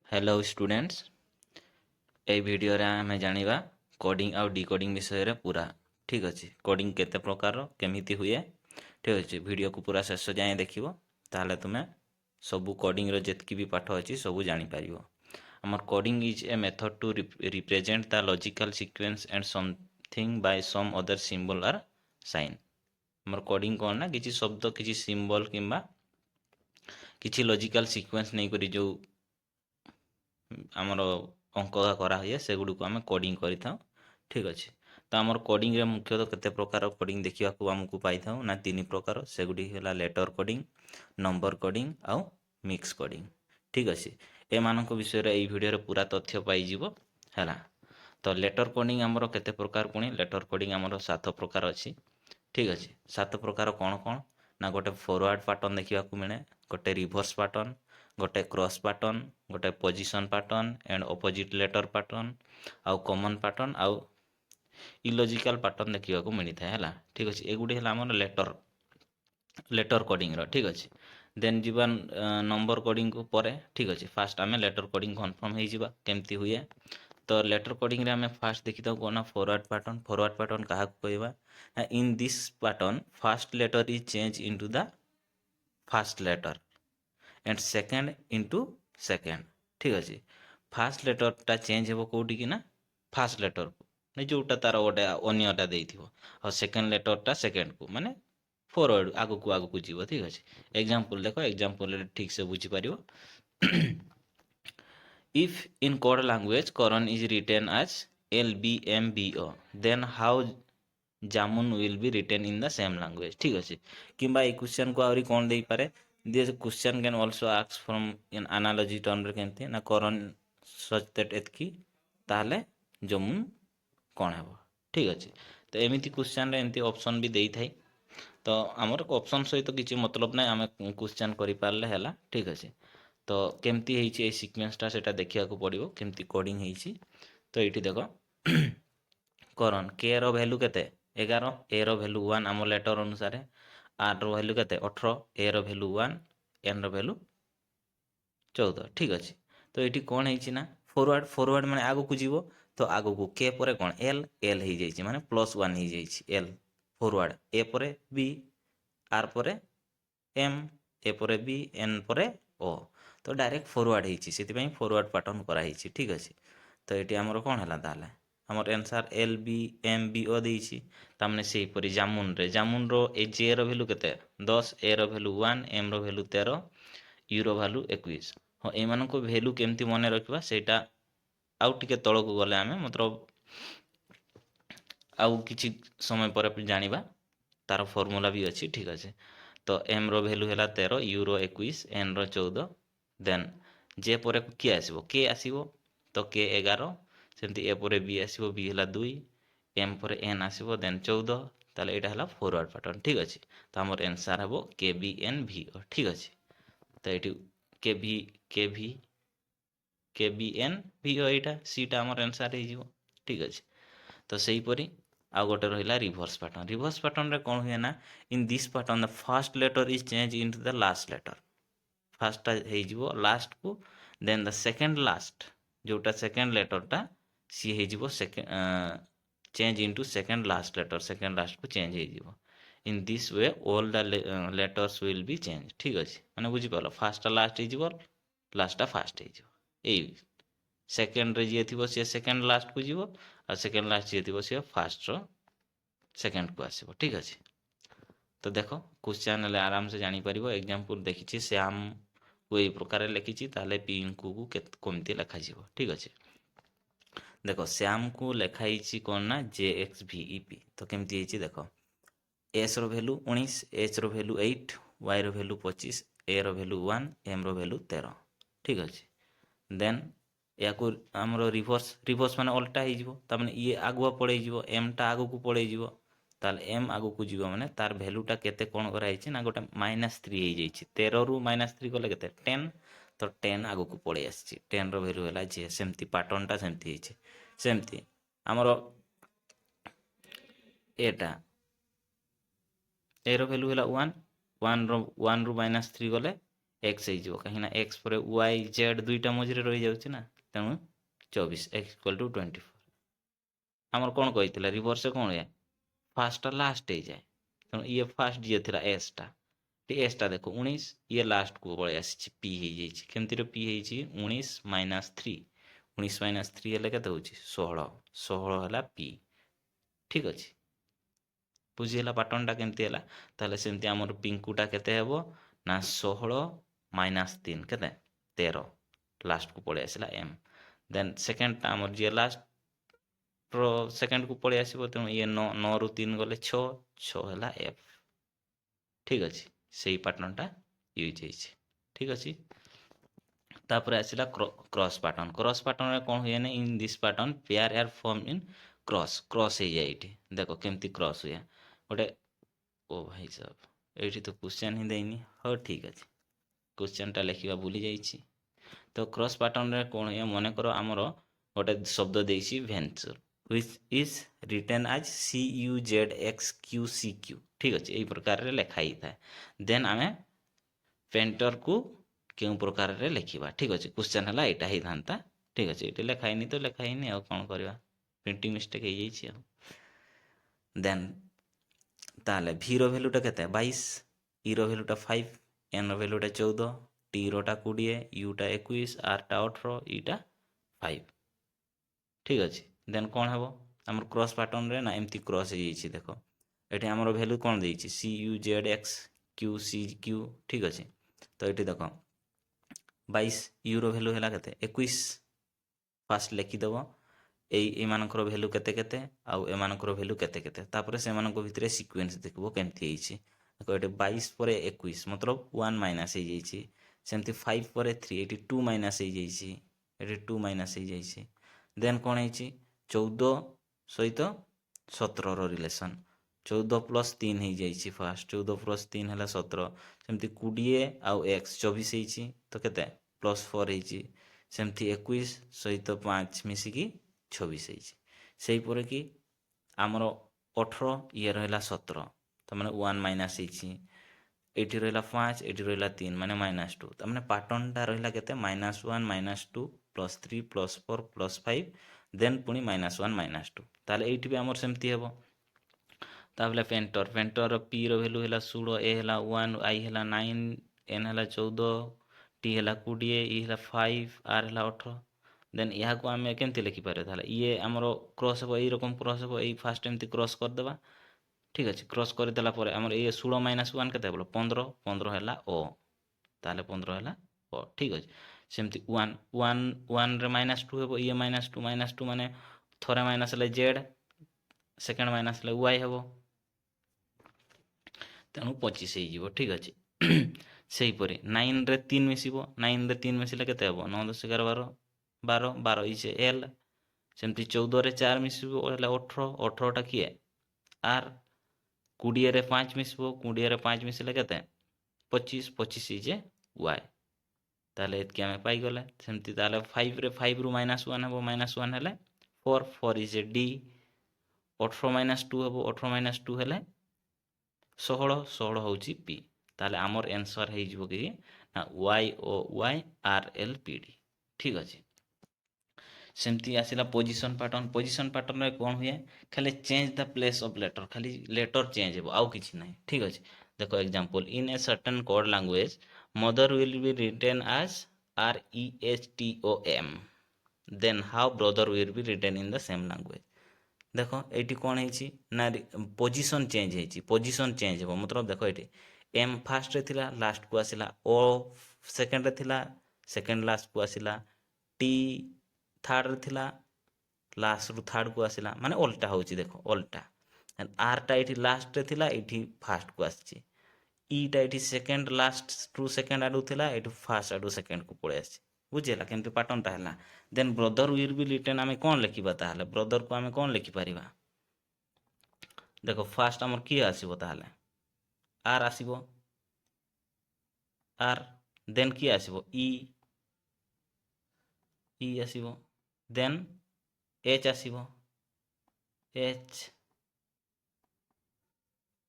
Hello students ए video रे आमे जानिबा coding आउ डिकोडिंग विषय रे पूरा ठीक अछि कोडिंग केते प्रकार केमिति हुए ठीक अछि वीडियो को पूरा शेष जाए देखिबो ताले तुमे सबु कोडिंग रो जेतकी भी पाठ अछि सबु जानि पारिबो हमर coding is a method to represent the logical sequence and something by some other symbol or sign हमर कोडिंग कोन ना किछि शब्द किछि सिंबल किंबा किछि लॉजिकल सीक्वेंस नै करी जो ଆମର ଅଙ୍କ କରାହୁଏ ସେଗୁଡ଼ିକୁ ଆମେ କୋଡ଼ିଂ କରିଥାଉ ଠିକ୍ ଅଛି ତ ଆମର କୋଡ଼ିଂରେ ମୁଖ୍ୟତଃ କେତେ ପ୍ରକାର କୋଡ଼ିଂ ଦେଖିବାକୁ ଆମକୁ ପାଇଥାଉ ନା ତିନି ପ୍ରକାର ସେଗୁଡ଼ିକ ହେଲା ଲେଟର କୋଡ଼ିଂ ନମ୍ବର କୋଡ଼ିଂ ଆଉ ମିକ୍ସ କୋଡ଼ିଂ ଠିକ୍ ଅଛି ଏମାନଙ୍କ ବିଷୟରେ ଏଇ ଭିଡ଼ିଓରେ ପୁରା ତଥ୍ୟ ପାଇଯିବ ହେଲା ତ ଲେଟର କୋଡ଼ିଂ ଆମର କେତେ ପ୍ରକାର ପୁଣି ଲେଟର କୋଡ଼ିଂ ଆମର 7 ପ୍ରକାର ଅଛି ଠିକ୍ ଅଛି 7 ପ୍ରକାର କ'ଣ ନା ଗୋଟେ ଫରୱାର୍ଡ଼ ପାଟର୍ନ ଦେଖିବାକୁ ମିଳେ ଗୋଟେ ରିଭର୍ସ ପାଟର୍ନ गोटे क्रॉस पैटर्न गोटे position pattern and opposite letter pattern आउ कॉमन पैटर्न आउ इलॉजिकल पैटर्न देखा मिलता है ठीक अच्छे एगुड़ी है आम लेटर कोडिंग ठीक अच्छे देन जीवा नंबर कोडिंग को परे ठीक अच्छे फास्ट आम लेटर कोडिंग कन्फर्म हो केमती हुए तो लेटर कोडिंग रे आम फास्ट देखी था कौन फॉरवर्ड पैटर्न क्या कहवा in this pattern first letter is change into the first letter and second into second ठीक अच्छे फास्ट लेटरटा चेंज हे कौटी कि ना फास्ट लेटर को नहीं जोटा तार गोटे अन्यटा और सेकेंड लेटरटा सेकेंड को माने फॉरवर्ड आगु को जीव ठीक अच्छे एग्जांपल देखो एग्जांपल ठीक से बुझीपर if in code language Karan is written as LBMBO then how jamun will be written in the same language ठीक अच्छे कि क्वेश्चन को आहरी कौन दे पारे this question can also ask from an analogy term रे केमती ना करण सच दैट एतकी ताले जमुन कौन है ठीक अच्छे तो एमती क्वेश्चन रे एमती ऑप्शन भी देई थाई तो आमर ऑप्शन सहित किसी मतलब ना आम क्वेश्चन करि पारले हैला ठीक अच्छे तो केमती हेची ए सीक्वेंसटा सेटा देखिया को पड़िबो केमती कोडिंग हेची तो एठी देखो करण के रो वैल्यू केते 11 ए रो वैल्यू 1 आम लेटर अनुसार आर रो वैल्यू केते 18 ए रो वैल्यू 1 एन रो वैल्यू 14 ठीक अच्छे तो ये कौन है फॉरवर्ड माने आगु को जीवो तो आगु को के परे कौन एल एल हो जाइए माने +1 हो जाइए एल फॉरवर्ड ए परे बी आर परे एम ए परे बी एन परे ओ तो डायरेक्ट फॉरवर्ड होती फॉरवर्ड पैटर्न कराई ठीक अच्छे तो ये आमर कौन है ताले आमर आंसर LBMBO देइछि तामने सेही परि जामुन रो ए जे रो वैल्यू केते 10 A row value 1 M row value 13 U row value 21 हाँ एमान को वैल्यू केमती मन रखा सेटा आउ टिके तल को गले आमे मतलब आउ किछि समय पर जानिबा तार फॉर्मूला भी अच्छी ठीक अच्छे तो एम रो वैल्यू है 13 U row 21 N row 14 then J पर किए आसो के आसो तो के 11 सेमती ए पर बी आसो बी है 2 एम पर एन आसो देन 14 ताले एटा है फॉरवर्ड पैटर्न ठीक अच्छे तो आमर आंसर हे KBNV ठीक अच्छे तो ये KBNV यहाँ सीटा आमर आंसर हो ठीक अच्छे तो सहीपरी आउ गोटे रहा रिभर्स पैटर्न रे कौन हुए ना in this pattern the first letter is change into the last letter first हो लास्ट को देन द सेकेंड लास्ट जोटा सेकेंड लेटरटा सी हो चेंज इनटू सेकेंड लास्ट को चेंज हो in this way all the letters will be change ठीक अच्छे मैंने बुझीपार फास्ट लास्ट हो लास्टा फास्ट हो सेकेंड रे जी थी सी सेकेंड लास्ट को जीव और सेकेंड लास्ट जी थी सी फास्ट सेकेंड को आसो ठीक अच्छे तो देख क्वेश्चन आराम से जापर एग्जाम्पल देखी श्याम को यही प्रकार लिखी ताले पिंकू को कमती लिखा ठीक अच्छे देख श्याम को लिखाई कौन ना JXVEP तो केमती देख एस रो वैल्यू 19 एच रो वैल्यू 8 वाई रो वैल्यू 25 ए रो वैल्यू 1 एम रो वैल्यू 13 ठीक अच्छे देन या आमर रिभर्स माने अल्टा हो ये आगुआ पड़े एम टा आगु को पड़े ताल एम आगु को जीव माने तार वैल्यूटा केते कोन कराई ना गोटे -3 हो जाइए 13 रु -3 गले केते 10 तो 10 आगु को पड़े आसी 10 रो वैल्यू है जे सेमती पैटर्नटा सेमती सेमती आमर एटा ए रो वैल्यू है 1 1 रु -3 गले एक्स हो कहीं एक्स पर वाई जेड दुईटा मझे रही जाऊँ ना तेणु 24 एक्स इक्वल टू 24 आमर कौन कही रिवर्स कौन है फास्ट लास्ट हो जाए तेणु ये फास्ट जी थी एसटा देख 19 ये लास्ट को पलि आसी पी हो जामती पी हो 19 माइनस 3 19 माइनस 3 हेल्ले के 16 16 है पी ठीक अच्छे बुझीगला पैटर्नटा केमती है ताहले सेमती आमर पिंकुटा केते हेबो ना 16 माइनस 3 केते 13 लास्ट को पलि आसला एम देन सेकेंडटा आमर जी लास्ट सेकेंड को पलि आसो तेणु ये 9 9 रु 3 गले 6 6 है एफ ठीक अच्छे से पैटर्नटा यूज हो ठीक अच्छे तापर आसला क्रॉस पैटर्न कौन हुए ना in this pattern pair are form in cross cross हो जाए ये देख केमती क्रॉस हुए गोटे ओ भाई साहब ये तो क्वेश्चन ही देनी हाँ ठीक अच्छे क्वेश्चनटा लिखा भूली जाइए तो क्रॉस पैटर्न रे कौन हुए मन कर आमर गोटे शब्द देसी venture which is written as CUZXQCQ ठीक अच्छे यही प्रकार लिखाई था देन आम पेंटर को क्यों प्रकार लिखा ठीक अच्छे क्वेश्चन है यहाँ ही था ठीक अच्छे ये लिखाई तो लिखाई आ कौन करवा प्रिंटिंग मिस्टेक हो जाए देन ताले भि भैल्यूटा के 22 इ भैल्यूटा 5 एन भैल्यूटा 14 टी रोटा 20 यूटा 21 आरटा 18 इटा 5 ठीक अच्छे देन कौन हम आम क्रॉस पैटर्न रे ना एमती क्रॉस हो जाइए देख ये आमर भैल्यू कौन देती CUZXQCQ ठीक अच्छे तो ये देख 22 यूरो भैल्यू है के 21 फास्ट लिखिदेव एमानकर भैल्यू केते केते आउ एमानकर भैल्यू केते केते तापर से भितर सिक्वेन्स देखो केमती देखो ये 22 पर 21 मतलब 1 माइनस हो जाइए सेमती 5 पर 3 ये 2 माइनस हो जाइए ये 2 माइनस हो जाइए देन कौन है 14 सहित 17 रिलेसन 14 प्लस 3 हो जाइए फास्ट 14 प्लस 3 है 17 सेमती 20 आउ एक्स 24 हो तो केते प्लस 4 हो सेमती 21 सहित 5 मिसिकी 26 होपर कि आमर 18 ये रहा 17 तो मैंने 1 माइनस ये रहा 5 ये रहा 3 माने -2 तो मैंने पैटर्नटा रहा के -1 -2 +3 +4 +5 देन पुणी -1 -2 ताले ये भी आमर सेमती हे ताबले पेंटर पेंटर पी भैल्यू है 16 ए है 1 आई है 9 एन है 14 टी है 20 इ है 5 आर है 18 देन यहाँ को आम केमती लिखिपर ये आमर क्रॉस हे यही रकम क्रॉस हे यही फास्ट एमती क्रॉस करदे ठीक अच्छे क्रॉस करदेला आमर ये 16 -1 के 15 15 है ओ ताले 15 है ओ ठीक अच्छे सेमती 1 1 1 रे -2 हे ये -2 माने थोड़े माइनस हेल्ले जेड सेकेंड माइनस हेल्ले वाई हे तेणु 25 हो ठीक अच्छे से हीपरी 9 रे 3 मिसिबो 9 रे 3 मिसिले केते हेबो 9 10 11 12 12 12 इज एल सेमती 14 रे 4 मिसिबो हेले 18 18 टा किए आर 20 रे 5 मिसिबो 20 रे 5 मिसिले केते 25 25 इज वाई ताले एतके आमे पाई गले सेमती ताले 5 रे 5 रु -1 हेबो -1 हेले 4 4 इज डी 18 -2 हेबो 18 -2 हेले 16 16 हूँ पी ताले आमर एनसर हो कि ना Y O Y R L P D ठीक अच्छे सेमती आसला पोजिशन पैटर्न रे कौन हुए खाली change the place of letter खाली लेटर चेंज हो आउ किछि नहीं ठीक अच्छे देखो example in a certain code language mother will be written as REHTOM then how brother will be written in the same language देख ये कौन है ना पोजिशन चेंज है पोजिशन चेंज हो मतलब देख ये एम फास्ट रे थिला लास्ट को आसला ओ सेकेंड रे थिला सेकेंड लास्ट को आसला टी थर्ड रे थिला लास्ट रु थर्ड को आसला माने ओल्टा हो देख ओल्टा आरटा ये लास्ट रे थिला ये फास्ट को आसी इटा ये सेकेंड लास्ट रु सेकेंड आडू थिला ये फास्ट आडू सेकेंड को पड़े आसी बुझेगा केमती पैटर्नटा है then brother will be written आम कौन लिखा ताहले ब्रदर को आम कौन लिखिपर देख फास्ट आमर किए आसो ताहले आर आसो आर देन किए आसो इ आसो देन एच आसो एच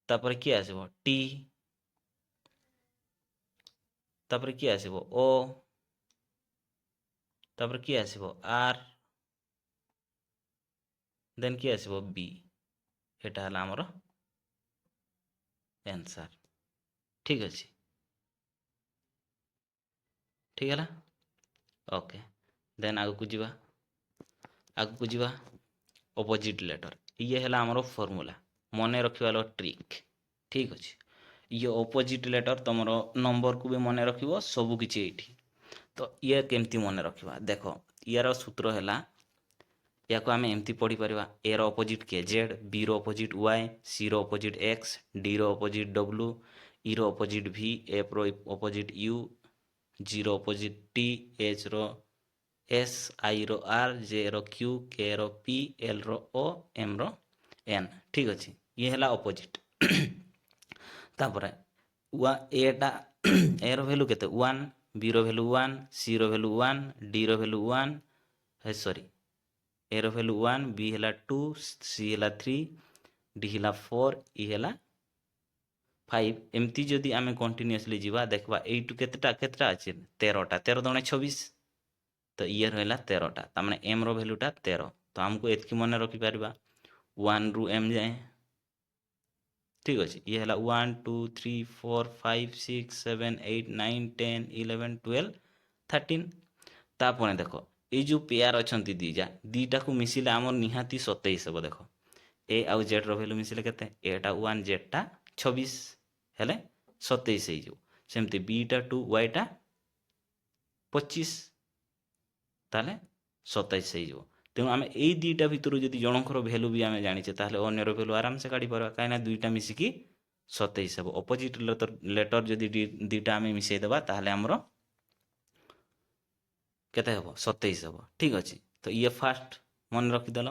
तापर किए आसो टी ତାପରେ କିଏ ଆସିବ ଓ, ତାପରେ କିଏ ଆସିବ ଆର୍, ଦେନ୍ କିଏ ଆସିବ ବି। ଏଟା ହେଲା ଆମର ଆନ୍ସର୍। ଠିକ୍ ଅଛି, ଠିକ୍ ହେଲା। ଓକେ, ଦେନ୍ ଆଗକୁ ଯିବା ଅପୋଜିଟ୍ ଲେଟର୍। ଇଏ ହେଲା ଆମର ଫର୍ମୁଲା, ମନେ ରଖିବାର ଟ୍ରିକ୍। ଠିକ୍ ଅଛି, ଇଏ ଅପୋଜିଟ୍ ଲେଟର୍ ତମର ନମ୍ବରକୁ ବି ମନେ ରଖିବ, ସବୁ କିଛି ଏଇଠି। ତ ଇଏ କେମିତି ମନେ ରଖିବା, ଦେଖ ଇଆର ସୂତ୍ର ହେଲା, ୟାକୁ ଆମେ ଏମିତି ପଢ଼ିପାରିବା, ଏ ର ଅପୋଜିଟ୍ କିଏ ଜେଡ୍, ବି ର ଅପୋଜିଟ୍ ୱାଇ, ସି ର ଅପୋଜିଟ୍ ଏକ୍ସ, ଡି ର ଅପୋଜିଟ୍ ଡବ୍ଲୁ, ଇ ର ଅପୋଜିଟ୍ ଭି, ଏଫ୍ ର ଅପୋଜିଟ୍ ୟୁ, ଜି ର ଅପୋଜିଟ୍ ଟି, ଏଚ୍ ର ଏସ୍, ଆଇ ର ଆର୍, ଜେ ର କ୍ୟୁ, କେ ର ପି, ଏଲ୍ ର ଓ, ଏମ୍ ର ଏନ୍। ଠିକ୍ ଅଛି, ଇଏ ହେଲା ଅପୋଜିଟ୍। ତାପରେ ଏଟା ଏ ର ଭ୍ୟାଲୁ କେତେ 1, ବି ର ଭ୍ୟାଲୁ 1, ସି ର ଭ୍ୟାଲୁ 1, ଡି ର ଭ୍ୟାଲୁ 1, ସରି ए ର ଭ୍ୟାଲୁ 1, ବି ହେଲା 2, ସି ହେଲା 3, ଡି ହେଲା 4, ଇ ହେଲା 5। ଏମିତି ଯଦି ଆମେ କଣ୍ଟିନ୍ୟୁଅସଲି ଯିବା ଦେଖିବା ଏଇଠୁ କେତେଟା ଅଛି 13ଟା, 13 ଦୁଣେ 26, ତ ଇଏ ରହିଲା 13ଟା, ତାମାନେ ଏମ୍ ର ଭ୍ୟାଲୁଟା 13। ତ ଆମକୁ ଏତିକି ମନେ ରଖିପାରିବା 1 ରୁ ଏମ୍ ଯାଏଁ। ଠିକ୍ ଅଛି, ଇଏ ହେଲା 1 2 3 4 5 6 7 8 9 10 11 12 13। ତାପରେ ଦେଖ ଏଇ ଯେଉଁ ପେୟାର ଅଛନ୍ତି ଦୁଇଟାକୁ ମିଶିଲେ ଆମର ନିହାତି 27 ହେବ। ଦେଖ ଏ ଆଉ ଜେଡ୍ ର ଭ୍ୟାଲୁ ମିଶିଲେ କେତେ, ଏଟା 1 ଜେଡ୍ଟା 26 ହେଲେ 27 ହେଇଯିବ। ସେମିତି ବିଟା 2 ୱାଇଟା 25, ତାହେଲେ 27 ହେଇଯିବ। ତେଣୁ ଆମେ ଏଇ ଦୁଇଟା ଭିତରୁ ଯଦି ଜଣଙ୍କର ଭ୍ୟାଲୁ ବି ଆମେ ଜାଣିଛେ, ତାହେଲେ ଅନ୍ୟର ଭ୍ୟାଲୁ ଆରାମସେ କାଢ଼ିପାରିବା, କାହିଁକିନା ଦୁଇଟା ମିଶିକି 27 ହେବ। ଅପୋଜିଟ୍ ଲେଟର୍ ଯଦି ଦୁଇଟା ଆମେ ମିଶାଇଦେବା ତାହେଲେ ଆମର କେତେ ହେବ 27 ହେବ। ଠିକ୍ ଅଛି, ତ ଇଏ ଫାଷ୍ଟ ମନେ ରଖିଦେଲ।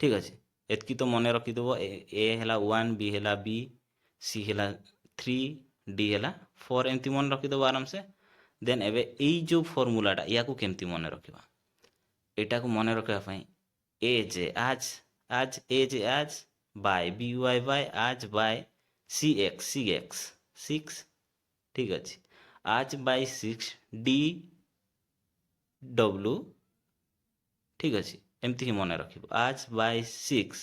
ଠିକ୍ ଅଛି, ଏତିକି ତ ମନେ ରଖିଦେବ। ଏ ହେଲା 1, ବି ହେଲା ବି, ସି ହେଲା 3, ଡି ହେଲା 4, ଏମିତି ମନେ ରଖିଦେବ ଆରାମସେ। ଦେନ୍ ଏବେ ଏଇ ଯେଉଁ ଫର୍ମୁଲାଟା ୟାକୁ କେମିତି ମନେ ରଖିବା, ଏଟାକୁ ମନେ ରଖିବା ପାଇଁ ଆଜ୍ ବାଇ ବି Y by as Bai C X 6। ଠିକ୍ ଅଛି, ଆଜ୍ ବାଇ 6 ଡି ଡବ୍ଲୁ। ଠିକ୍ ଅଛି, ଏମିତି ହିଁ ମନେ ରଖିବ, as by 6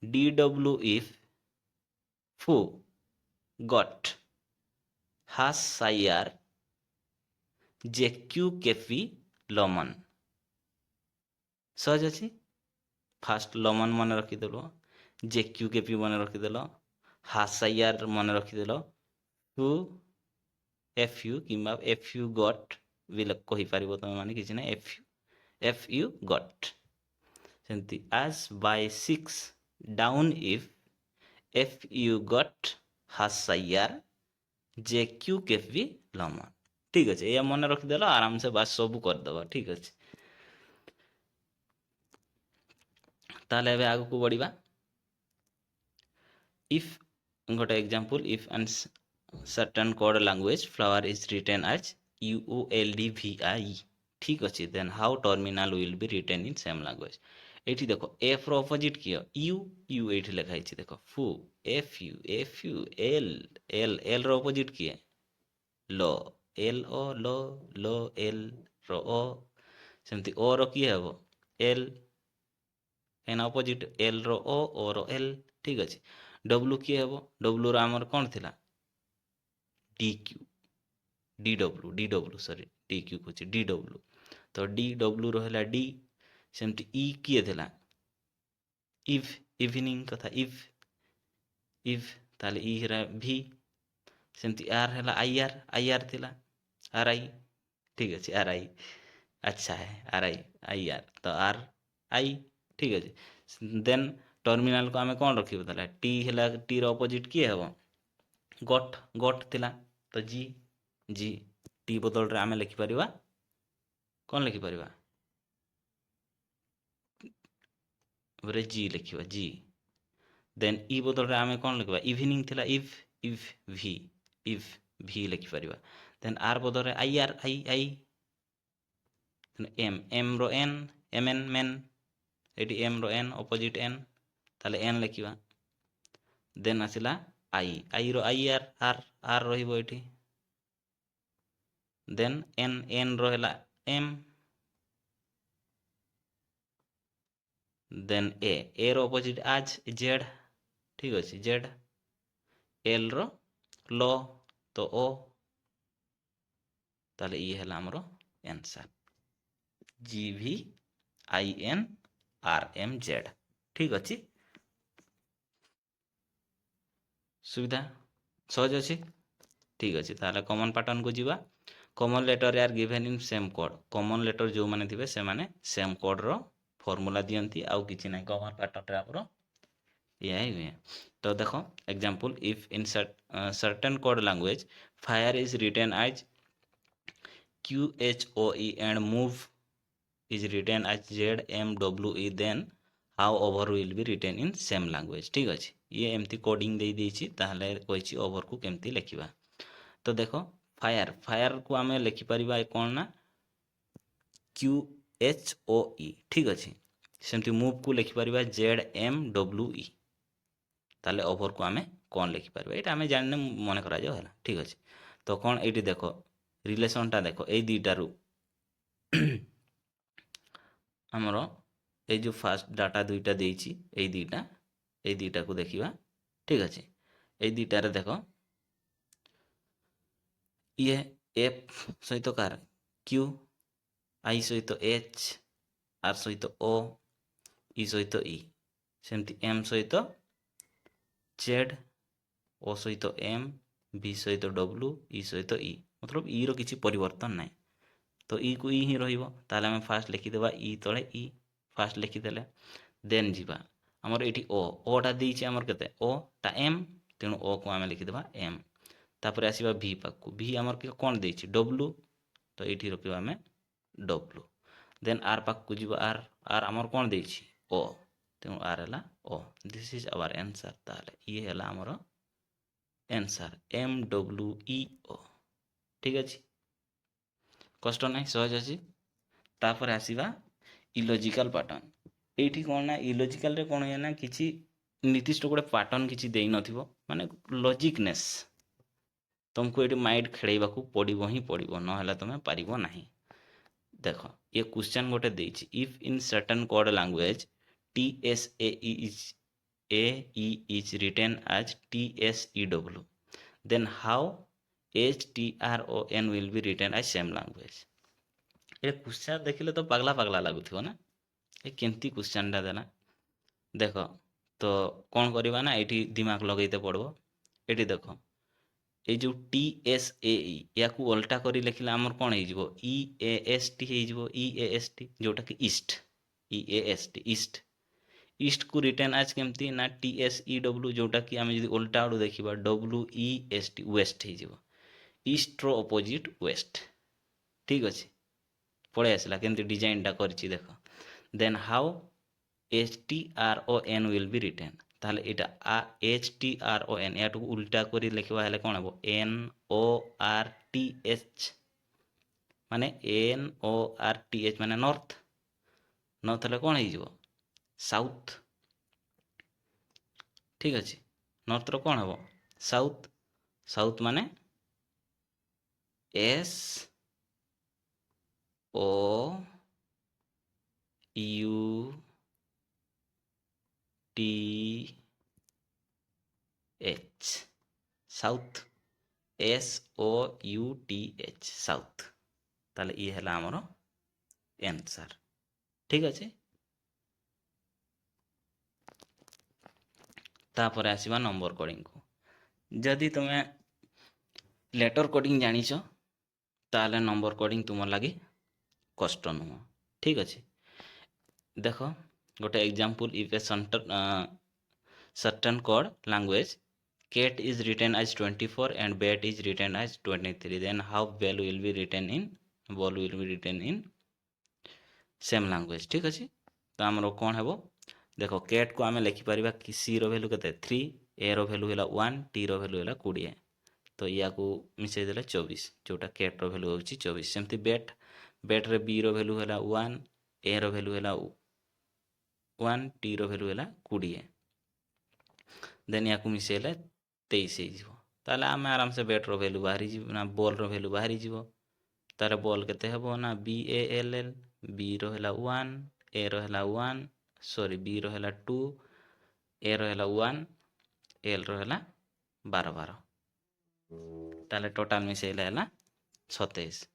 D W if ଫୁ ଗଟ୍ ହାସ୍ ସାଇଆର୍ ଜେ କ୍ୟୁ କେପି ଲମନ୍। ସହଜ ଅଛି, ফার্স্ট লমন মনে রখিদেল, জে কিউ কেপি মনে রখিদেল, হাসাইয়ার মনে রখিদেল, টু এফ ইউ কিংবা এফ ইউ গট ବି କହିପାରିବ ତମେ, ମାନେ କିଛି ନାହିଁ, ଏଫ୍ ୟୁ ଗଟ୍। ସେମିତି as by 6 down if F U got ହାସାଇୟାର ଜେ କ୍ୟୁ କେପି ଲମନ୍। ଠିକ୍ ଅଛି, ଏଇଆ ମନେ ରଖିଦେଲ ଆରାମସେ, ବାସ୍ ସବୁ କରିଦେବ। ଠିକ୍ ଅଛି, ତାହେଲେ ଏବେ ଆଗକୁ ବଢ଼ିବା। if ଗୋଟେ example, if and certain code language flower is written as UOLDVI, ঠিক ଅଛି, then how terminal will be written in same language। ଏଇଠି ଦେଖ f ର ଅପୋଜିଟ୍ କିଏ u ଏଇଠି ଲେଖା ହେଇଛି, ଦେଖ ଫୁ ଏଫ୍ ୟୁ ଏଲ୍ ଏଲ୍ ର ଅପୋଜିଟ୍ କିଏ ଲ, ଏଲ୍ ଓ ଲ ଏଲ୍ ର ଓ, ସେମିତି ଓ ର କିଏ ହେବ ଏଲ୍, କାହିଁକିନା ଅପୋଜିଟ୍ ଏଲ୍ ର ଓ ର ଏଲ୍। ଠିକ୍ ଅଛି, ଡବ୍ଲୁ କିଏ ହେବ, ଡବ୍ଲୁ ର ଆମର କ'ଣ ଥିଲା D Q, D W D Q କହୁଛି ଡି ଡବ୍ଲୁ, ତ ଡି ଡବ୍ଲୁ ର ହେଲା ଡି। ସେମିତି ଇ କିଏ ଥିଲା ଇଭିନିଂ କଥା, ଇଭ୍ ତାହେଲେ ଇ ହେଲା ଭି। ସେମିତି ଆର୍ ହେଲା ଆଇଆର୍ ଥିଲା ଆର୍ ଆଇ। ଠିକ୍ ଅଛି, ଆର୍ ଆଇ, ଆଚ୍ଛା ଆର୍ ଆଇ ଆର୍, ତ ଆର୍ ଆଇ। ଠିକ୍ ଅଛି, ଦେନ୍ ଟର୍ମିନାଲକୁ ଆମେ କ'ଣ ରଖିବୁ, ତାହେଲେ ଟି ହେଲା, ଟି ର ଅପୋଜିଟ୍ କିଏ ହେବ ଗଟ୍ ଥିଲା, ତ ଜି ଟି ବଦଳରେ ଆମେ ଲେଖିପାରିବା, କ'ଣ ଲେଖିପାରିବା ପରେ ଜି ଲେଖିବା ଜି। ଦେନ୍ ଇ ବଦଳରେ ଆମେ କ'ଣ ଲେଖିବା, ଇଭିନିଂ ଥିଲା ଇଭ୍ ଭି ଲେଖିପାରିବା। ଦେନ୍ ଆର୍ ବଦଳରେ ଆଇ ଏମ୍ ର ଏନ୍ ମେନ୍, ଏଠି ଏମ୍ ର ଏନ୍ ଅପୋଜିଟ୍ ଏନ୍, ତାହେଲେ ଏନ୍ ଲେଖିବା। ଦେନ୍ ଆସିଲା ଆଇ ର ଆର୍ ରହିବ ଏଠି, देन एन एन रहा एम देन ए रो अपोजिट आज जेड ठीक अच्छे जेड एल रो लो तो ओ ताले ये है आमर आंसर GVINRMZ ठीक अच्छे सुविधा सहज अच्छे ठीक अच्छे ताले कॉमन पैटर्न को जीवा common letter are given in same code common letter जो माने थिबे से माने सेम कोड रो फॉर्मूला दियंती आउ किछि नै कॉमन पैटर्न रे हमरो या ही हुए तो देखो example if in certain code language fire is written as QHOE and move is written as ZMWE then how over will be written in same language ठीक अच्छे ये एमती कोडिंग दे देछि ताहले कहिछि ओवर को केमती लिखिबा तो देखो फायर फायर को आमे लिखि परिबा कोन ना QHOE ठीक अच्छे सेमती मूव को लिखि परिबा ZMWE ताले ओवर को आमे कोन लिखि परिबा एटा आमे जानने मन करा जाओ हला ठीक अच्छे तो कोन एटी देखो रिलेशन टा देखो ए दुईटारू आमर ये जो फास्ट डाटा दुईटा देइछि ए दुईटा को देखिबा ठीक अच्छे ए दुईटारे देखो ये एफ सहित कार क्यू आई सहित एच आर सहित ओ ई सहित ई सेमती एम सहित जेड ओ सहित एम बी सहित डब्ल्यू ई सहित ई मतलब ई रो किछि परिवर्तन नाही तो ई को ई ही रहिबो ताले हम फास्ट लिखिदेबा ई तळे ई फास्ट लिखिदेले देन जीवा हमर एठी ओ टा देइछि हमर केते ओ टा एम तेणु ओ को आमे लिखिदेबा एम तापर आसीबा भी पाकु भी हमर के कोन देइछि डब्ल्यू तो एठी रखिबा हमें डब्ल्यू देन आर पाकु जीवा आर आर हमर कोन देइछि ओ तेणु आर हला ओ दिस इज आवर आंसर ताले ये हला हमर आंसर MWEO ठीक अछि कष्ट ना सहज अच्छी तापर आसवा इलॉजिकल पैटर्न ये कौन ना इलॉजिकल रे कौन है ना किसी निर्दिष्ट गोटे पैटर्न किसी दे नथिबो माने लॉजिकनेस तुमको ये माइंड खेलैबा को पड़ो ही पड़ो ना तुम पारिबो नहीं देखो ये क्वेश्चन गोटे देछि if in certain code language TSAE is written as TSEW then how HTRON will be written as same language ये क्वेश्चन देखिले तो पगला पगला लगुथिबो ना ये केमती क्वेश्चन टा देना देखो तो कौन करवा ना ये दिमाग लगेते पड़ो ये देखो ये जो TSAE या को उल्टा करी लिखिले हमर कोन हे जिवो EAST हे जिवो EAST जोटा कि ईस्ट EAST ईस्ट ईस्ट को रिटर्न आज केमती ना TSEW जोटा कि आमे जदी उल्टा आडू देखिबा WEST वेस्ट हे जिवो ईस्ट रो अपोजिट वेस्ट ठीक अछि पळे आसला केमती डिजाइन टा करछि देखो then how HTRON will be written ताहले एटा HTRON याटू उल्टा करी लिखबा हेले कोन हबो NORTH माने NORTH माने नॉर्थ नॉर्थ हेले कोन हे जिवो साउथ ठीक अछि नॉर्थ रो कोन हबो साउथ साउथ माने SOUTH साउथ SOUTH साउथ ताले ये हला हमर आंसर ठीक अछि तापर आसीबा नंबर कोडिंग को जदि तुमे लेटर कोडिंग जानिछ ताले नंबर कोडिंग तुम लगी कष्ट नुह ठीक अच्छे देख गोटे example if a certain code language cat is written as 24 and bat is written as 23 then how ball will be written in same language ठीक अच्छे तो आमर कौन है देखो कैट को आम लिखिपर कि सी रो वैल्यू के 3 ए रो वैल्यू है 1 टी रो वैल्यू है 20 तो या को मिसई देले 24 जोटा कैट रो वैल्यू होची 24 सेमती बैट बैट रे बी रो वैल्यू है 1 ए रो वैल्यू है 1 टी रो वैल्यू है 20 देन या को मिसेले 23 हे जिवो ताले आम आराम से बैट रो वैल्यू बाहरी जिवो ना बॉल रो वैल्यू बाहरी जिवो तार बल केते हेबो ना BALL, B रो हैला 1, A रो हैला 1, सॉरी B रो हैला 2, A रो हैला 1, L रो हैला 12 12, ताले टोटाल मिसेइले हैला 27।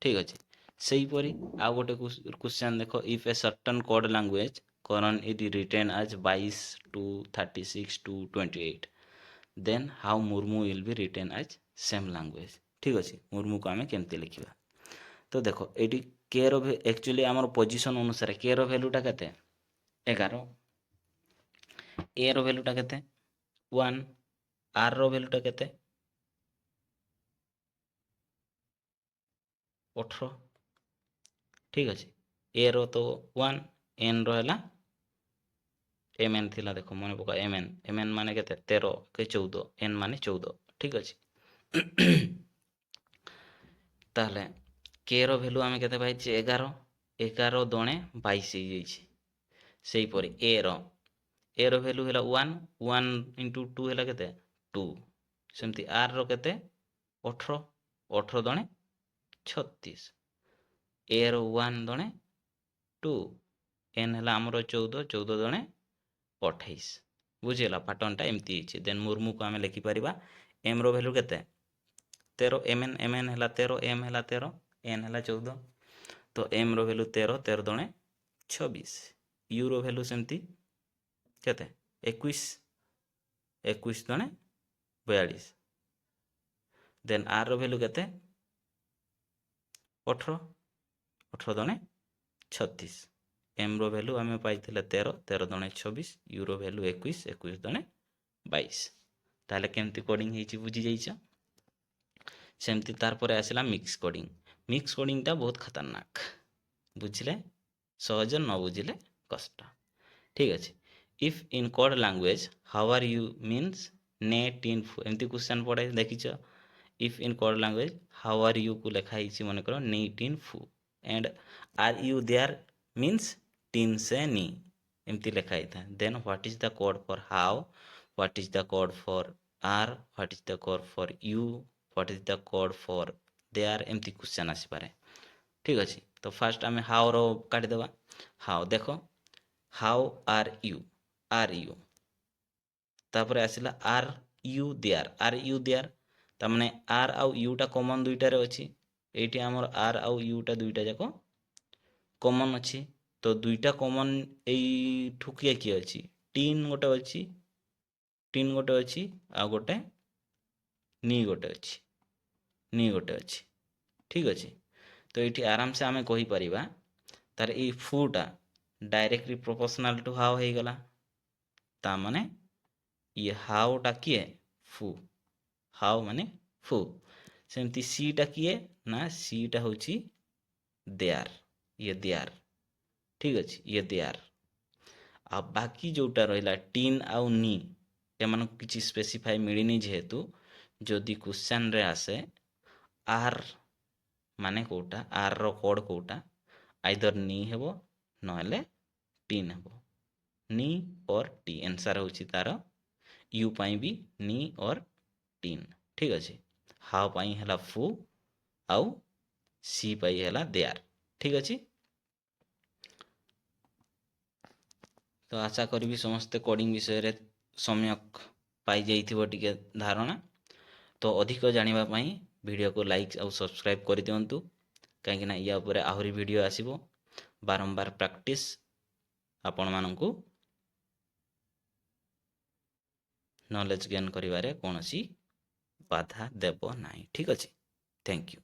ठीक अछि। सेही परी आ गोटे क्वेश्चन देखो, if a certain code language Karan is written as 22 to 36 to 28, then how Murmu will be written as same language. ठीक अछि। मुर्मू को आमे केमती लिखिबा। तो देखो एटी के रो एक्चुअली आमर पोजीशन अनुसार के रो वैल्यूटा केते 11, ए रो वैल्यूटा केते 1, आर रो वैल्यूटा केते 18। ठीक अछि। ए रो तो 1, एन रो हैला एम एन थिला, देखो मन पका एम एन माने केते 13 के 14, एन माने 14। ठीक अछि। ताहले के रो वैल्यू आमे केते पाइछि 11, 11 दुणे 22 हो जाइछि। सेही परी ए रो वैल्यू हैला 1, 1 into 2 हैला केते 2। सेमती आर रो केते 18, 18 दुणे 36, ए रो 1 दुणे 2, एन हैला हमरो 14, 14 दुणे 28। बुझिला पैटर्नटा एमती हिछि। देन मुर्मू को आमे लिखि परिबा एम रो वैल्यू केते 13, एम एन हैला 13, एम हैला 13, एन हैला 14, तो एम रो वैल्यू 13, 13 दुणे 26, यू रो वैल्यू सेमती केते 21, 21 दुणे 42, देन आर रो वैल्यू केते 18, 18 दुणे 36, एम रो वैल्यू आमे पाइथिले 13, 13 दुणे 26, यू रो वैल्यू 21, 21 दुणे 22। ताहले केमती कोडिंग हेछि बुझि जाइछ। सेमती तार परे आसिला मिक्स कोडिंग। मिक्स कोडिंगटा बहुत खतरनाक, बुझिले सहज, न बुझिले कष्ट। ठीक अछि। If in code language how are you means ने टीन फू, एमती क्वेश्चन पड़े देखिछ। If in code language how are you को लेखा हिछि मन करो नी टीन फू, and are you there means टीन से नी, एमती लेखा हिता। Then what is the code for how, what is the code for R, what is the code for U, what is the code for there, एमती क्वेश्चन आसी पारे। ठीक अछि। तो फास्ट आमे हाउ रो काटी देबा। हाउ देखो how are you, are you, तापर आसिला are you there, are you there, तामने आर आउ यू टा कॉमन दुईटा रे अछि। एठी हमर आर आउ यू टा दुईटा जाको कॉमन अछि। तो दुईटा कॉमन एई ठुकिया की अछि, टीन गोटे अछि, टीन गोटे अछि, आ गोटे नी गोटे अछि, नी गोटे अछि। ठीक अछि। तो एठी आराम से आमे कहि परिबा तार ए फूटा डायरेक्टली प्रोपोर्शनल टू हाउ हे गला। ता माने ये हाउ टा किए फू, हाउ माने फू। सेमती सी टा किए ना सी टा होची देयर, ये देयर। ठीक अछि, ये देयर। आ बाकी जोटा रहिला टीन आउ नी, एमान किछि स्पेसिफाई मिलिनी जेहेतु जदि क्वेश्चन रे आसे आर माने कोटा, आर रो कोड कोटा आइदर नी हेबो नहेले टीन हेबो, नी और टी। आंसर होची तार यू पाई भी नी और टीन। ठीक अछि। हाउ पाई हैला फू, आउ सी पाई हैला देयर। ठीक अछि। तो आशा करी समस्ते कोडिंग विषय रे सम्यक पाई जाइथिबो टिके धारणा। तो अधिक जानिबा पाई वीडियो को लाइक और सब्सक्राइब कर दियंतु, कहीं ना या ऊपर आहुरी वीडियो आसीबो। बारंबार प्रैक्टिस आपण मानंकु नॉलेज गेन करिवारे कोनोसी बाधा देबो नाही। ठीक अछि। Thank you.